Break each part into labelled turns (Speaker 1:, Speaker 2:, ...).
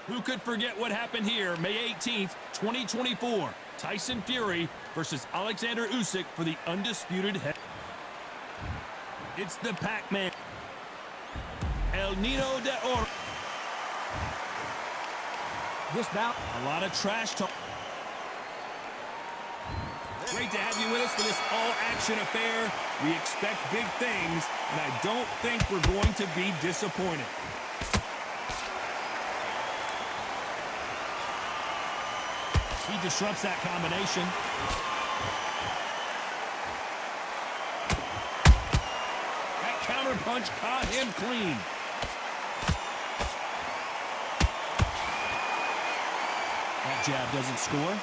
Speaker 1: Who could forget what happened here May 18th, 2024? Tyson Fury versus Alexander Usyk for the undisputed head. It's the Pac-Man. El Nino de Oro. This bout, a lot of trash talk. Great to have you with us for this all-action affair. We expect big things, and I don't think we're going to be disappointed. He disrupts that combination. That counter punch caught him clean. That jab doesn't score.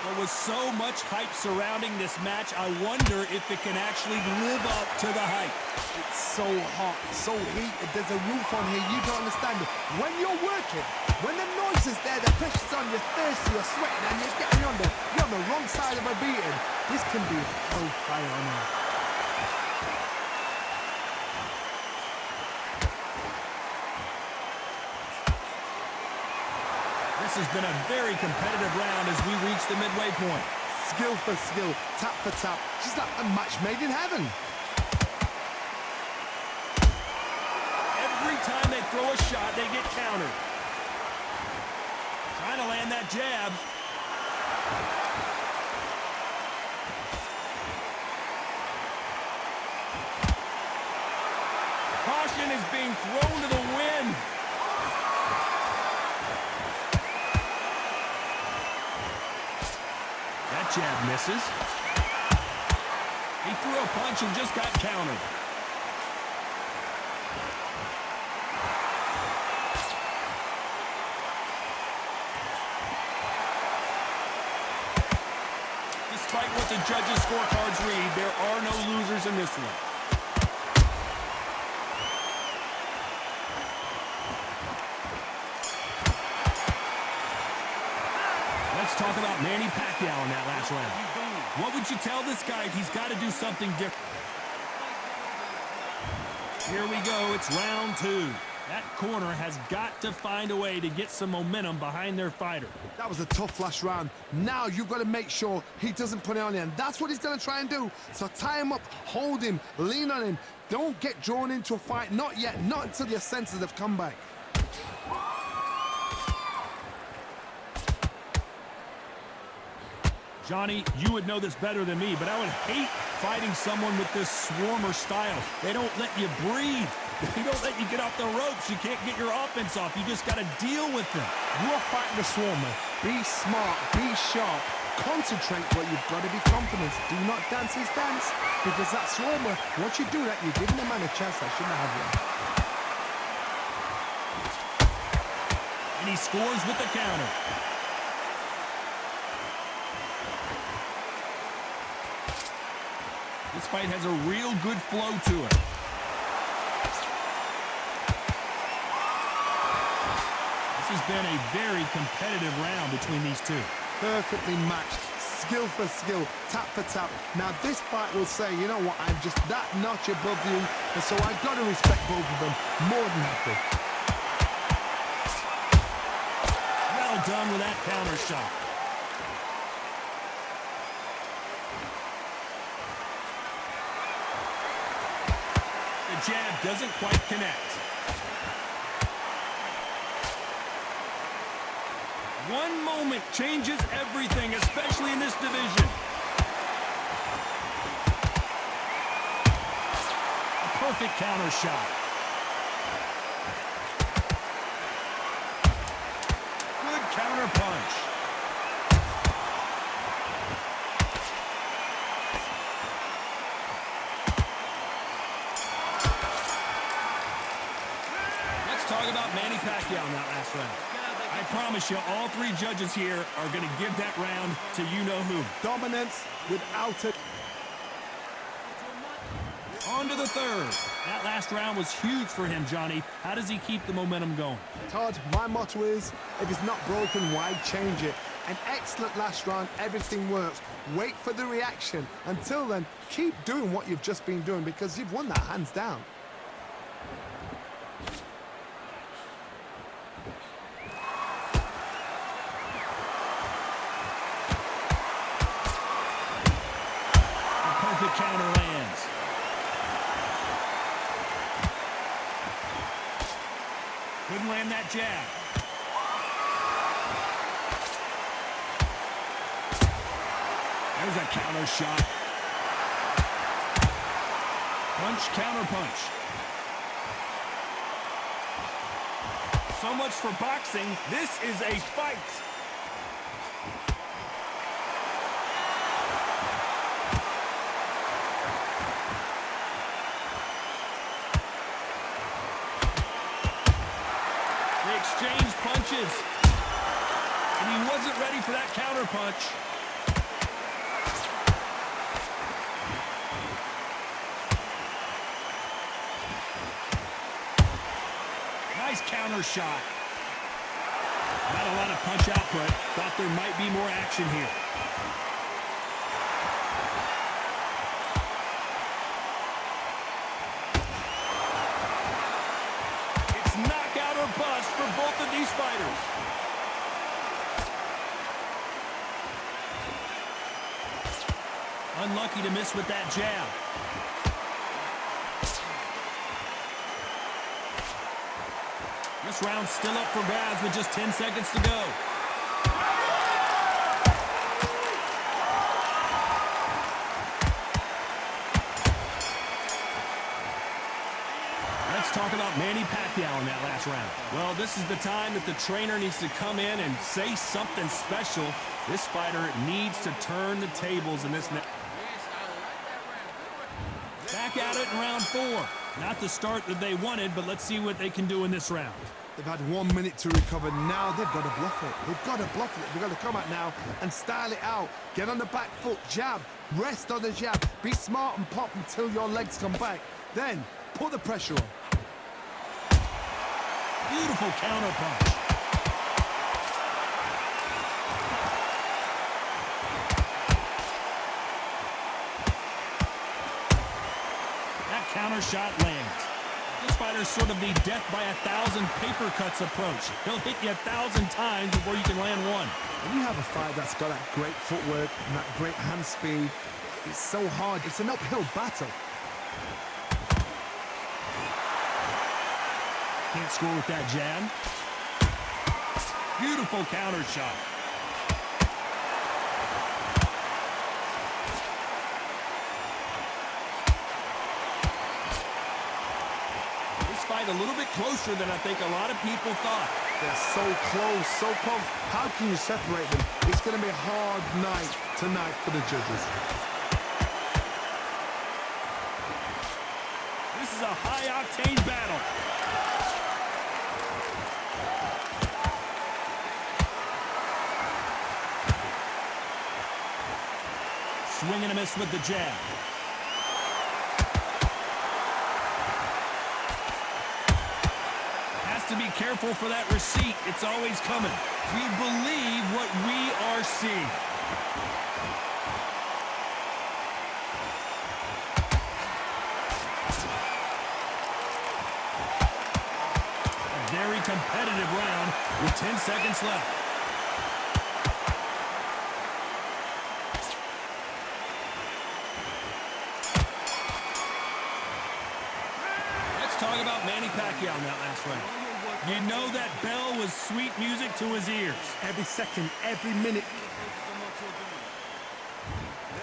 Speaker 1: There was so much hype surrounding this match, I wonder if it can actually live up to the hype.
Speaker 2: It's so hot, so heated, there's a roof on here, you don't understand it. When you're working, when the noise is there, the pressure's on, you're thirsty, you're sweating, and you're getting you're on the wrong side of a beating. This can be hellfire on here.
Speaker 1: This has been a very competitive round as we reach the midway point.
Speaker 2: Skill for skill, tap for tap, just like a match made in heaven.
Speaker 1: Every time they throw a shot, they get countered. Trying to land that jab. Caution is being thrown to the wind. That jab misses. He threw a punch and just got countered. Despite what the judges' scorecards read, there are no losers in this one. Let's talk about Manny Pacquiao in that last round. What would you tell this guy? He's got to do something different. Here we go. It's round two. That corner has got to find a way to get some momentum behind their fighter.
Speaker 2: That was a tough last round. Now you've got to make sure he doesn't put it on you, and that's what he's going to try and do. So tie him up, hold him, lean on him. Don't get drawn into a fight. Not yet. Not until your senses have come back.
Speaker 1: Johnny, you would know this better than me, but I would hate fighting someone with this swarmer style. They don't let you breathe. They don't let you get off the ropes. You can't get your offense off. You just got to deal with them.
Speaker 2: You are fighting the swarmer. Be smart. Be sharp. Concentrate, but you've got to be confident. Do not dance his dance, because that swarmer, once you do that, you're giving the man a chance that shouldn't have one.
Speaker 1: And he scores with the counter. This fight has a real good flow to it. This has been a very competitive round between these two.
Speaker 2: Perfectly matched, skill for skill, tap for tap. Now this fight will say, you know what, I'm just that notch above you, and so I've got to respect both of them more than happy.
Speaker 1: Well done with that counter shot. The jab doesn't quite connect. One moment changes everything, especially in this division. A perfect counter shot. Good counter punch. Let's talk about Manny Pacquiao in that last round. I promise you, all three judges here are going to give that round to you-know-who.
Speaker 2: Dominance without it.
Speaker 1: On to the third. That last round was huge for him, Johnny. How does he keep the momentum going?
Speaker 2: Todd, my motto is, if it's not broken, why change it? An excellent last round, everything works. Wait for the reaction. Until then, keep doing what you've just been doing, because you've won that hands down.
Speaker 1: Perfect counter lands. Couldn't land that jab. There's a counter shot. Punch, counter punch. So much for boxing. This is a fight. They exchange punches. And he wasn't ready for that counter punch. Nice counter shot. Not a lot of punch output. Thought there might be more action here. It's knockout or bust for both of these fighters. Unlucky to miss with that jab. This round's still up for grabs with just 10 seconds to go. Let's talk about Manny Pacquiao in that last round. Well, this is the time that the trainer needs to come in and say something special. This fighter needs to turn the tables in this next. Back at it in round 4. Not the start that they wanted, but let's see what they can do in this round.
Speaker 2: They've had 1 minute to recover. Now they've got to bluff it. They've got to bluff it. They've got to come out now and style it out. Get on the back foot, jab, rest on the jab. Be smart and pop until your legs come back. Then put the pressure on.
Speaker 1: Beautiful counter punch. That counter shot lands. This fighter's sort of the death by 1,000 paper cuts approach. He'll hit you 1,000 times before you can land one.
Speaker 2: When you have a fight that's got that great footwork and that great hand speed, it's so hard. It's an uphill battle.
Speaker 1: Can't score with that jab. Beautiful counter shot. This fight a little bit closer than I think a lot of people thought.
Speaker 2: They're so close, so close. How can you separate them? It's going to be a hard night tonight for the judges.
Speaker 1: This is a high-octane battle. Swing and a miss with the jab. Has to be careful for that receipt. It's always coming. We believe what we are seeing. A very competitive round with 10 seconds left. Talk about Manny Pacquiao in that last round. You know that bell was sweet music to his ears.
Speaker 2: Every second, every minute.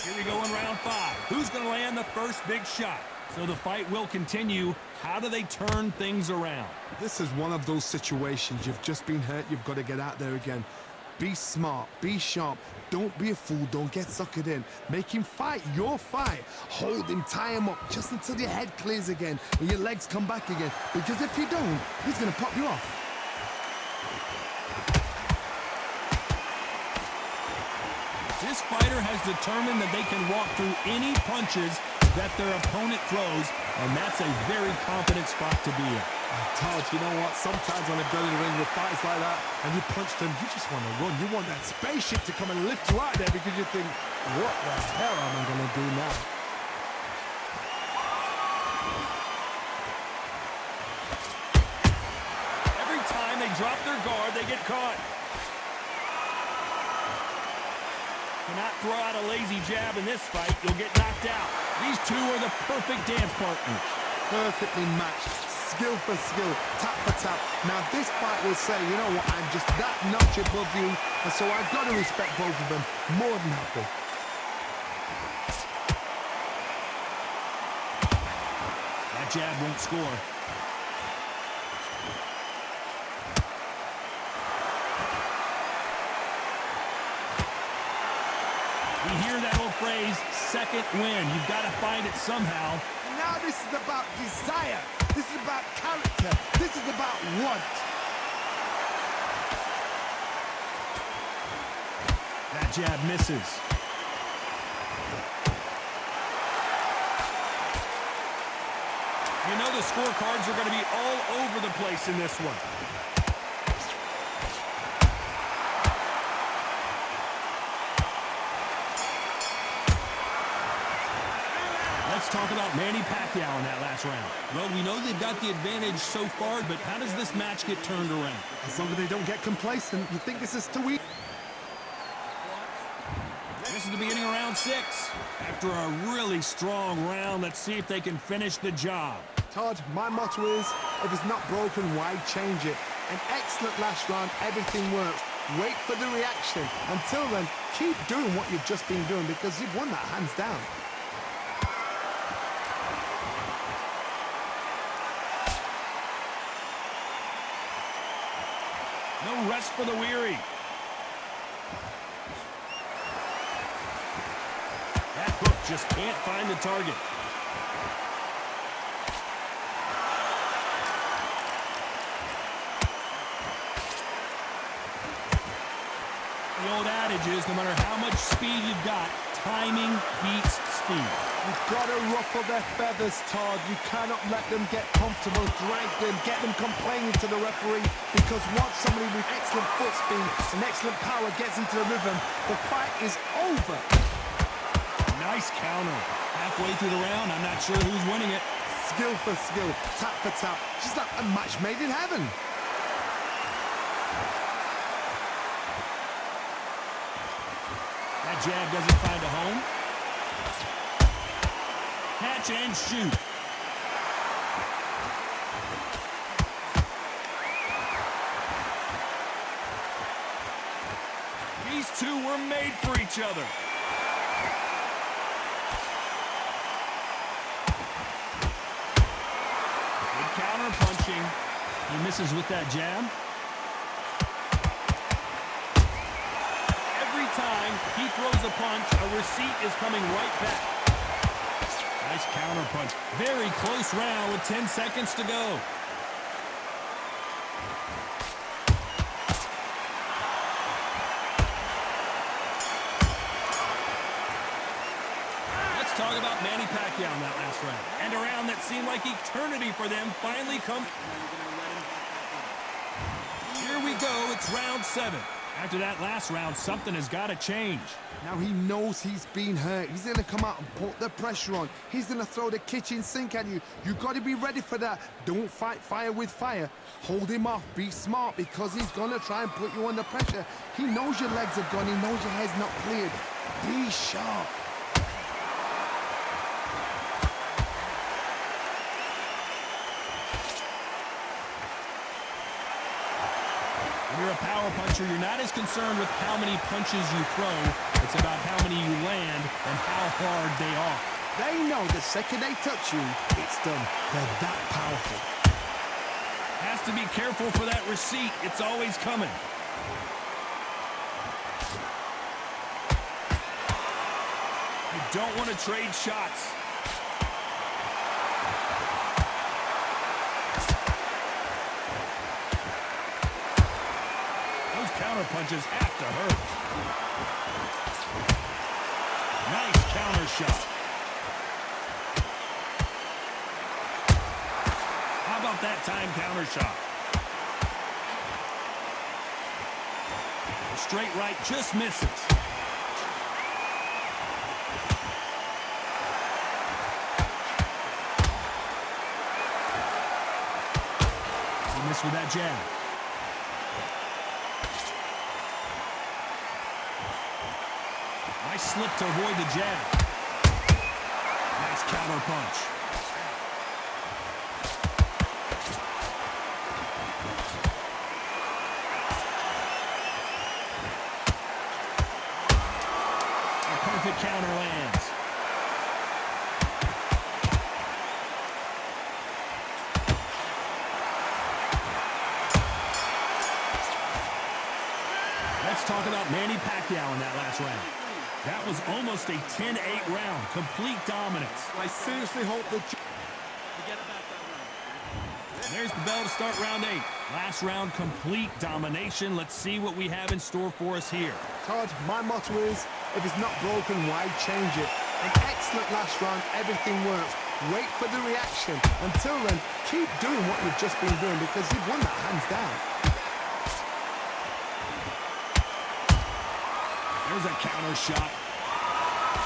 Speaker 1: Here we go in round 5. Who's going to land the first big shot? So the fight will continue. How do they turn things around?
Speaker 2: This is one of those situations. You've just been hurt. You've got to get out there again. Be smart. Be sharp. Don't be a fool. Don't get suckered in. Make him fight your fight. Hold him, tie him up just until your head clears again and your legs come back again. Because if you don't, he's going to pop you off.
Speaker 1: This fighter has determined that they can walk through any punches that their opponent throws, and that's a very confident spot to be in.
Speaker 2: Todd, you know what? Sometimes when they go in the ring with fights like that and you punch them, you just want to run. You want that spaceship to come and lift you out there because you think, what the hell am I going to do now?
Speaker 1: drop their guard, they get caught. Cannot throw out a lazy jab in this fight. You'll get knocked out. These two are the perfect dance partners.
Speaker 2: Perfectly matched, skill for skill, tap for tap. Now this fight will say, you know what, I'm just that notch above you, and so I've got to respect both of them. More than happy.
Speaker 1: That jab won't score. You hear that old phrase, second win. You've got to find it somehow.
Speaker 2: Now this is about desire. This is about character. This is about want.
Speaker 1: That jab misses. You know the scorecards are going to be all over the place in this one. Let's talk about Manny Pacquiao in that last round.
Speaker 3: Well, we know they've got the advantage so far, but how does this match get turned around?
Speaker 2: As long as they don't get complacent, you think this is too easy.
Speaker 1: This is the beginning of round 6. After a really strong round, let's see if they can finish the job.
Speaker 2: Todd, my motto is, if it's not broken, why change it? An excellent last round, everything works. Wait for the reaction. Until then, keep doing what you've just been doing because you've won that hands down.
Speaker 1: No rest for the weary. That hook just can't find the target. The old adage is, no matter how much speed you've got, timing beats speed.
Speaker 2: You've got to ruffle their feathers, Todd. You cannot let them get comfortable, drag them, get them complaining to the referee, because once somebody with excellent foot speed and excellent power gets into the rhythm, the fight is over.
Speaker 1: Nice counter. Halfway through the round, I'm not sure who's winning it.
Speaker 2: Skill for skill, tap for tap, just like a match made in heaven.
Speaker 1: That jab doesn't find a home. Catch and shoot. These two were made for each other. Good counter punching. He misses with that jab. Every time he throws a punch, a receipt is coming right back. Nice counter punch. Very close round with 10 seconds to go. Let's talk about Manny Pacquiao in that last round. And a round that seemed like eternity for them finally come. Here we go. It's round 7. After that last round, something has got to change.
Speaker 2: Now he knows he's been hurt. He's going to come out and put the pressure on. He's going to throw the kitchen sink at you. You've got to be ready for that. Don't fight fire with fire. Hold him off. Be smart because he's going to try and put you under pressure. He knows your legs are gone. He knows your head's not cleared. Be sharp.
Speaker 1: When you're a power puncher, you're not as concerned with how many punches you throw. It's about how many you land and how hard they are.
Speaker 2: They know the second they touch you, it's done. They're that powerful.
Speaker 1: Has to be careful for that receipt. It's always coming. You don't want to trade shots. Counter punches have to hurt. Nice counter shot. How about that time counter shot? The straight right just misses. He missed with that jab. slipped to avoid the jab. Nice counter punch. A perfect counter lands. Let's talk about Manny Pacquiao in that last round. That was almost a 10-8 round. Complete dominance.
Speaker 2: I seriously hope that...
Speaker 1: There's the bell to start round 8. Last round, complete domination. Let's see what we have in store for us here.
Speaker 2: Todd, my motto is, if it's not broken, why change it? An excellent last round, everything works. Wait for the reaction. Until then, keep doing what you've just been doing because you've won that hands down.
Speaker 1: There's a counter shot.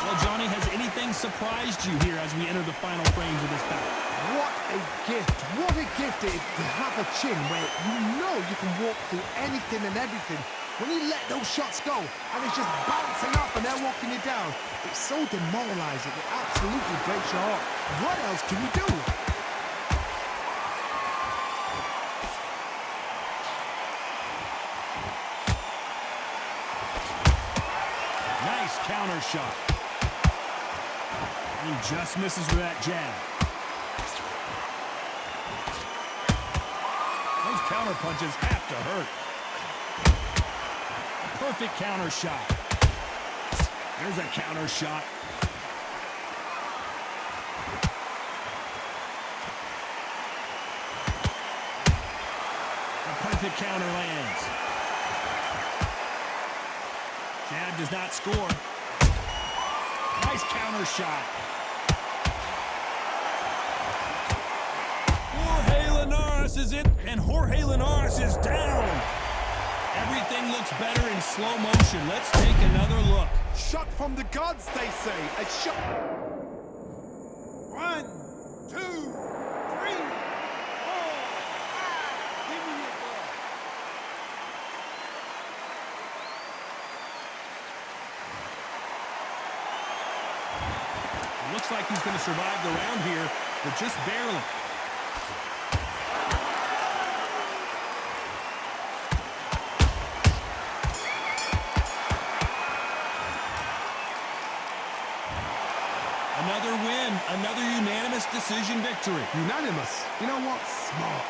Speaker 1: Well, Johnny, has anything surprised you here as we enter the final frames of this battle?
Speaker 2: What a gift. What a gift it is to have a chin where you know you can walk through anything and everything. When you let those shots go and it's just bouncing off and they're walking you down, it's so demoralizing. It absolutely breaks your heart. What else can you do?
Speaker 1: Nice counter shot. He just misses with that jab. Those counter punches have to hurt. A perfect counter shot. There's a counter shot. A perfect counter lands. Jab does not score. Nice counter shot. Jorge Linares is in, and Jorge Linares is down. Everything looks better in slow motion. Let's take another look.
Speaker 2: Shot from the gods, they say. A shot.
Speaker 4: 1, 2, 3, 4. Give me your ball.
Speaker 1: It looks like he's going to survive the round here, but just barely. Another win, another unanimous decision victory.
Speaker 2: Unanimous. You know what? Smart.